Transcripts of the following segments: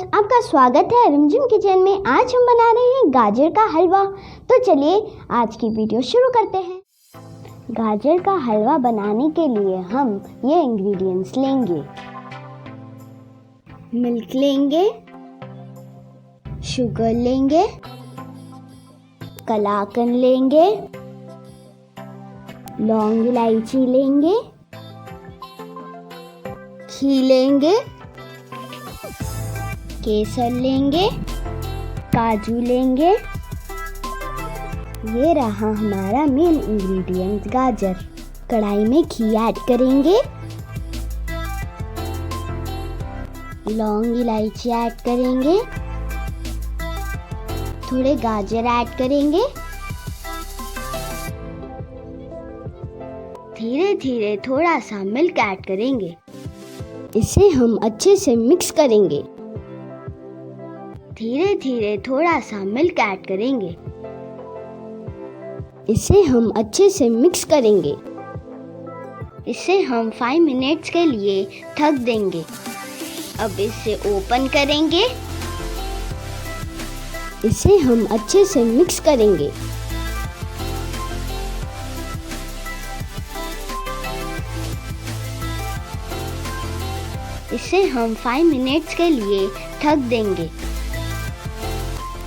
आपका स्वागत है रिमझिम किचन में। आज हम बना रहे हैं गाजर का हलवा। तो चलिए आज की वीडियो शुरू करते हैं। गाजर का हलवा बनाने के लिए हम ये इंग्रेडिएंट्स लेंगे। मिल्क लेंगे, शुगर लेंगे, कलाकंद लेंगे, लौंग इलायची लेंगे, घी लेंगे, केसर लेंगे, काजू लेंगे। ये रहा हमारा मेन इंग्रेडिएंट गाजर। कढ़ाई में घी ऐड करेंगे, लौंग इलायची ऐड करेंगे, थोड़े गाजर ऐड करेंगे। धीरे धीरे थोड़ा सा मिल्क ऐड करेंगे। इसे हम अच्छे से मिक्स करेंगे। धीरे धीरे थोड़ा सा मिल्क ऐड करेंगे। इसे हम अच्छे से मिक्स करेंगे। इसे हम 5 मिनट्स के लिए ढक देंगे। अब इसे ओपन करेंगे। इसे हम अच्छे से मिक्स करेंगे। इसे हम 5 मिनट्स के लिए ढक देंगे।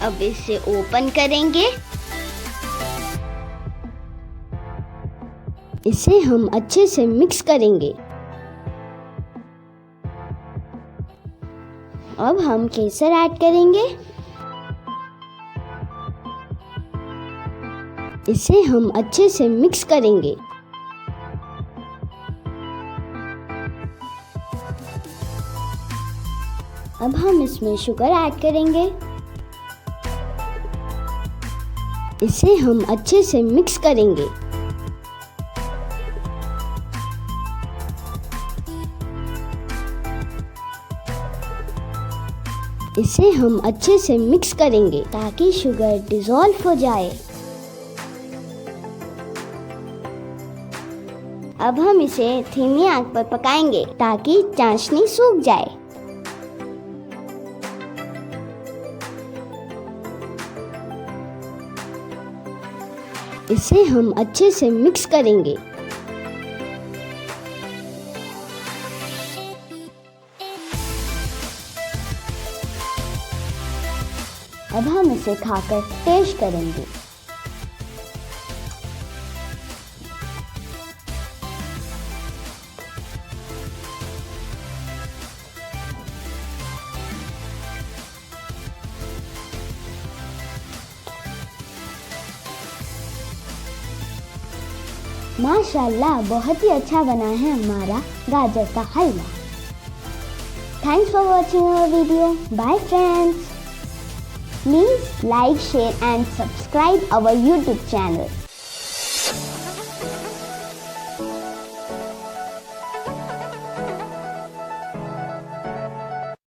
अब इसे ओपन करेंगे। इसे हम अच्छे से मिक्स करेंगे। अब हम केसर ऐड करेंगे। इसे हम अच्छे से मिक्स करेंगे। अब हम इसमें शुगर ऐड करेंगे। इसे हम अच्छे से मिक्स करेंगे। इसे हम अच्छे से मिक्स करेंगे ताकि शुगर डिसॉल्व हो जाए। अब हम इसे धीमी आंच पर पकाएंगे ताकि चाशनी सूख जाए। इसे हम अच्छे से मिक्स करेंगे। अब हम इसे खाकर टेस्ट करेंगे। माशाल्लाह, बहुत ही अच्छा बना है हमारा गाजर का हलवा। Thanks for watching our video. Bye friends. Please like, share and subscribe our YouTube channel.